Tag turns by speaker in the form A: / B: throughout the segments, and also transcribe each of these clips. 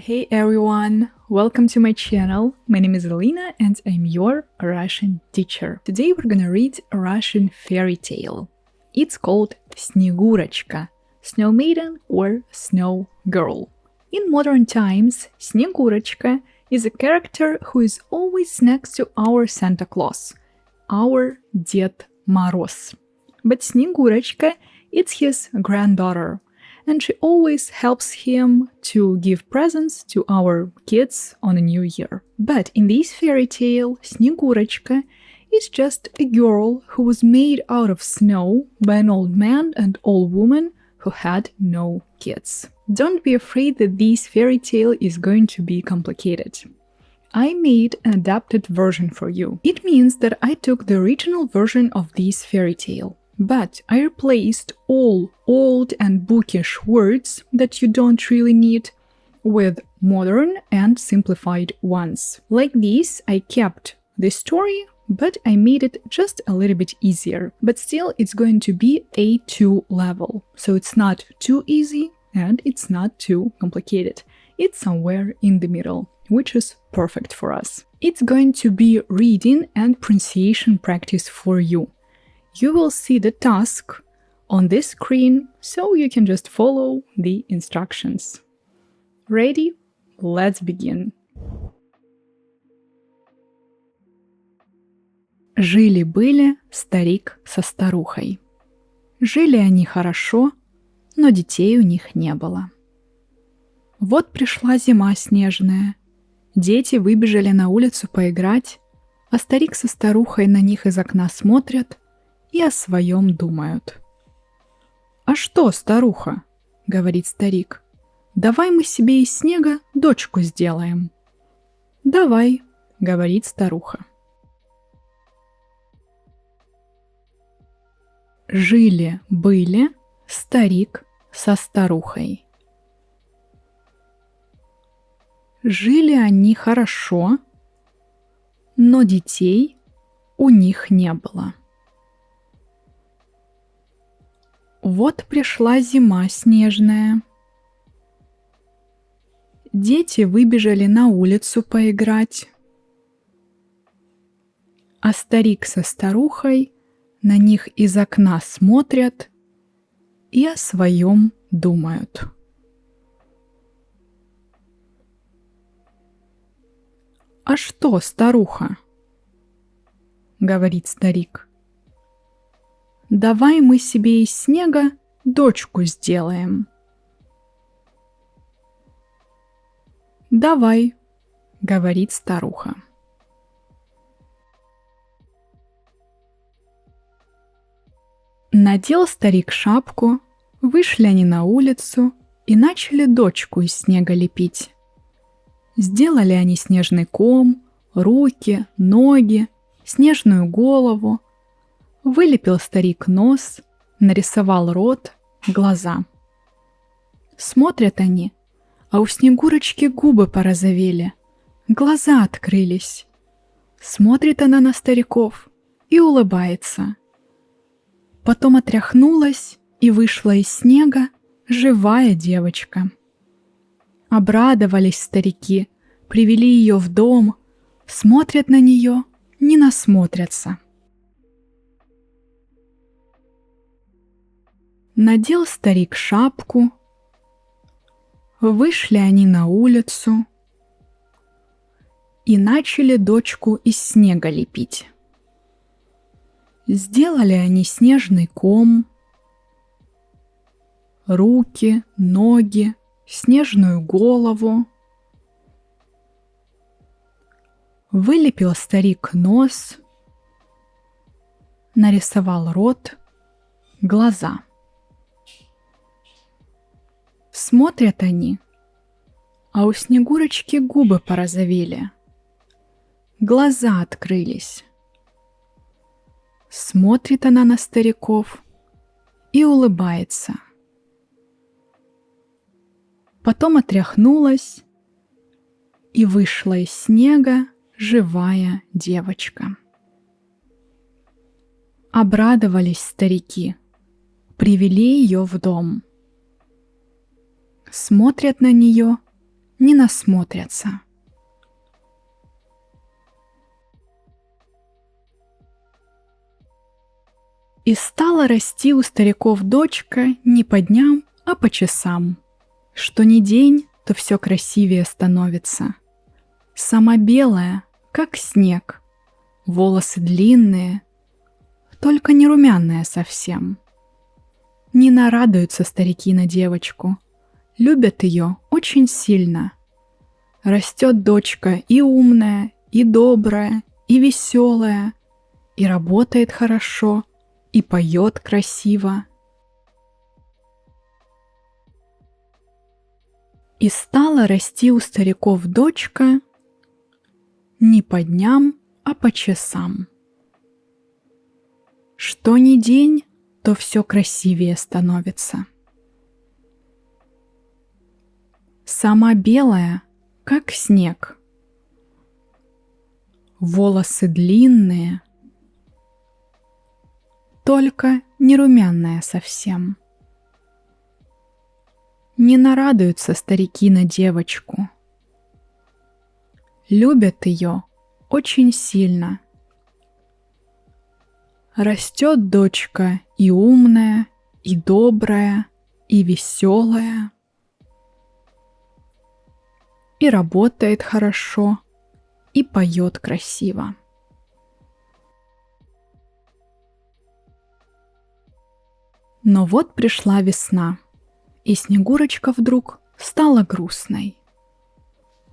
A: Hey everyone, welcome to my channel. My name is Alina and I'm your Russian teacher. Today we're gonna read a Russian fairy tale. It's called Снегурочка, Snow Maiden or Snow Girl. In modern times, Снегурочка is a character who is always next to our Santa Claus, our Дед Мороз. But Снегурочка is his granddaughter, and she always helps him to give presents to our kids on a new year. But in this fairy tale, Снегурочка is just a girl who was made out of snow by an old man and old woman who had no kids. Don't be afraid that this fairy tale is going to be complicated. I made an adapted version for you. It means that I took the original version of this fairy tale, but I replaced all old and bookish words that you don't really need with modern and simplified ones. Like this, I kept the story, but I made it just a little bit easier. But still, it's going to be A2 level, so it's not too easy and it's not too complicated. It's somewhere in the middle, which is perfect for us. It's going to be reading and pronunciation practice for you. You will see the task on this screen, so you can just follow the instructions. Ready? Let's begin. Жили-были старик со старухой. Жили они хорошо, но детей у них не было. Вот пришла зима снежная. Дети выбежали на улицу поиграть, а старик со старухой на них из окна смотрят и о своем думают. «А что, старуха?» — говорит старик. «Давай мы себе из снега дочку сделаем». «Давай», — говорит старуха. Жили-были старик со старухой. Жили они хорошо, но детей у них не было. Вот пришла зима снежная. Дети выбежали на улицу поиграть, а старик со старухой на них из окна смотрят и о своем думают. «А что, старуха?» — говорит старик. «Давай мы себе из снега дочку сделаем». «Давай», — говорит старуха. Надел старик шапку, вышли они на улицу и начали дочку из снега лепить. Сделали они снежный ком, руки, ноги, снежную голову. Вылепил старик нос, нарисовал рот, глаза. Смотрят они, а у Снегурочки губы порозовели, глаза открылись. Смотрит она на стариков и улыбается. Потом отряхнулась и вышла из снега живая девочка. Обрадовались старики, привели ее в дом, смотрят на нее, не насмотрятся. Надел старик шапку, вышли они на улицу и начали дочку из снега лепить. Сделали они снежный ком, руки, ноги, снежную голову. Вылепил старик нос, нарисовал рот, глаза. Смотрят они, а у Снегурочки губы порозовели, глаза открылись. Смотрит она на стариков и улыбается. Потом отряхнулась и вышла из снега живая девочка. Обрадовались старики, привели ее в дом. Смотрят на нее, не насмотрятся. И стала расти у стариков дочка не по дням, а по часам. Что ни день, то все красивее становится. Сама белая, как снег, волосы длинные, только не румяная совсем. Не нарадуются старики на девочку, любят ее очень сильно. Растет дочка и умная, и добрая, и веселая, и работает хорошо, и поет красиво. И стала расти у стариков дочка не по дням, а по часам. Что ни день, то все красивее становится. Сама белая, как снег, волосы длинные, только не румяная совсем. Не нарадуются старики на девочку. Любят ее очень сильно. Растет дочка и умная, и добрая, и веселая, и работает хорошо, и поет красиво. Но вот пришла весна, и Снегурочка вдруг стала грустной.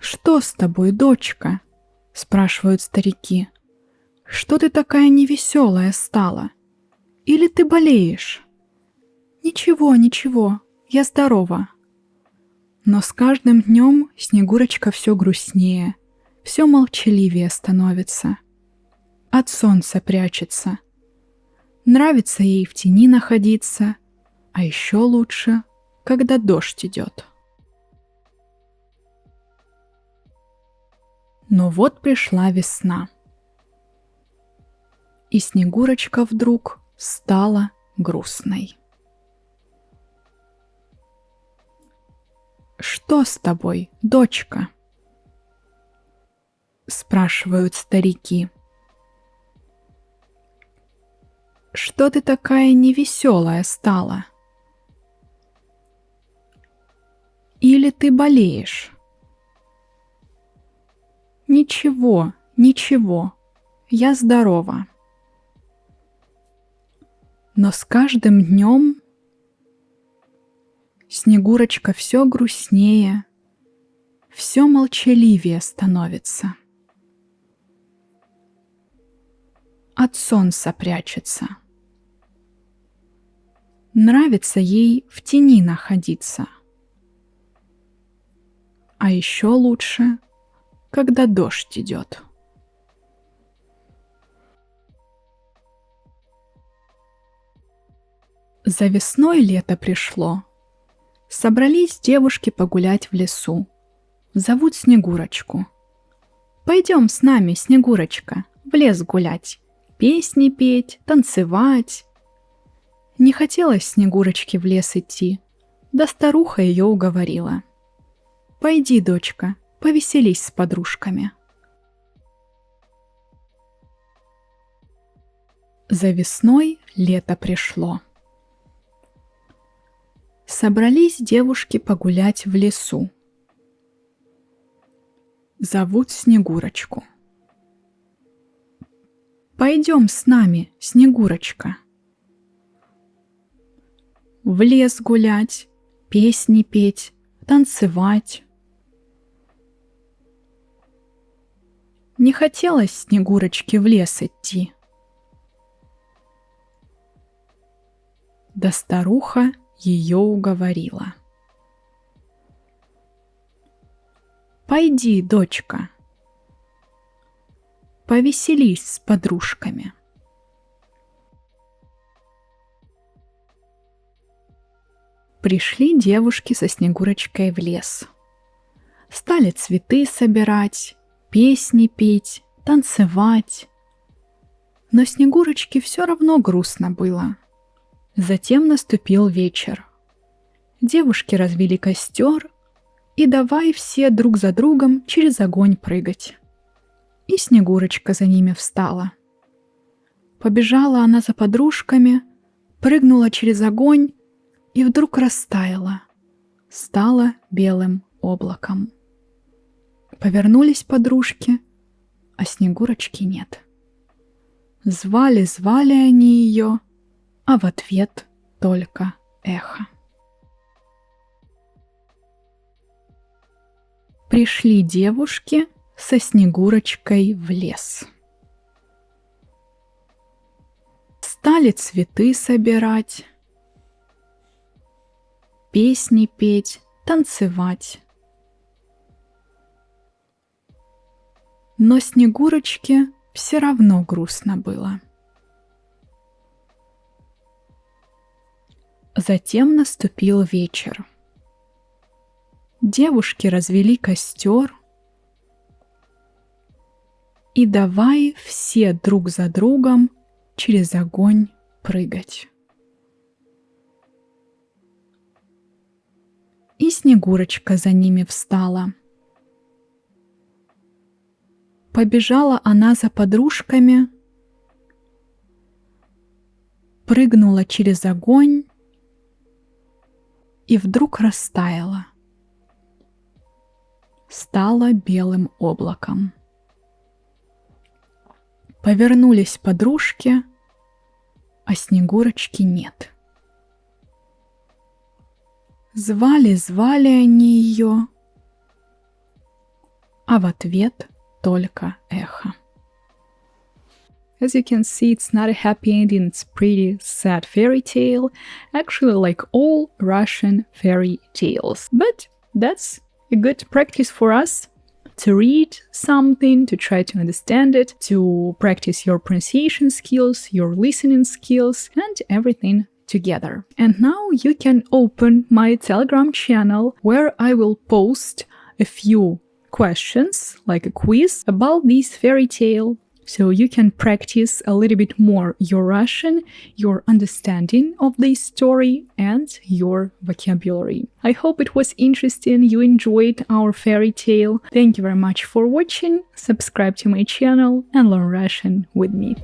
A: «Что с тобой, дочка?» — спрашивают старики. «Что ты такая невеселая стала? Или ты болеешь?» «Ничего, ничего, я здорова». Но с каждым днем Снегурочка все грустнее, все молчаливее становится. От солнца прячется. Нравится ей в тени находиться, а еще лучше, когда дождь идет. Но вот пришла весна. И Снегурочка вдруг стала грустной. «Что с тобой, дочка?» — спрашивают старики. «Что ты такая невеселая стала? Или ты болеешь?» «Ничего, ничего, я здорова». Но с каждым днем Снегурочка все грустнее, все молчаливее становится. От солнца прячется. Нравится ей в тени находиться. А еще лучше, когда дождь идет. За весной лето пришло. Собрались девушки погулять в лесу. Зовут Снегурочку. «Пойдем с нами, Снегурочка, в лес гулять, песни петь, танцевать». Не хотелось Снегурочке в лес идти, да старуха ее уговорила. «Пойди, дочка, повеселись с подружками». За весной лето пришло. Собрались девушки погулять в лесу. Зовут Снегурочку. «Пойдем с нами, Снегурочка. В лес гулять, песни петь, танцевать». Не хотелось Снегурочке в лес идти. Да старуха ее уговорила. «Пойди, дочка, повеселись с подружками». Пришли девушки со Снегурочкой в лес. Стали цветы собирать, песни петь, танцевать. Но Снегурочке все равно грустно было. Затем наступил вечер. Девушки развели костер И давай все друг за другом через огонь прыгать. И Снегурочка за ними встала. Побежала она за подружками, прыгнула через огонь и вдруг растаяла, стала белым облаком. Повернулись подружки, а Снегурочки нет. Звали они ее, а в ответ только эхо. Пришли девушки со Снегурочкой в лес. Стали цветы собирать, песни петь, танцевать. Но Снегурочке все равно грустно было. Затем наступил вечер. Девушки развели костер и давай все друг за другом через огонь прыгать. И Снегурочка за ними встала. Побежала она за подружками, прыгнула через огонь и вдруг растаяла, стала белым облаком. Повернулись подружки, а Снегурочки нет. Звали они ее, а в ответ только эхо. As you can see, it's not a happy ending, it's pretty sad fairy tale, actually like all Russian fairy tales. But that's a good practice for us to read something, to try to understand it, to practice your pronunciation skills, your listening skills, and everything together. And now you can open my Telegram channel where I will post a few questions, like a quiz, about this fairy tale. So you can practice a little bit more your Russian, your understanding of this story, and your vocabulary. I hope it was interesting, you enjoyed our fairy tale. Thank you very much for watching, subscribe to my channel and learn Russian with me.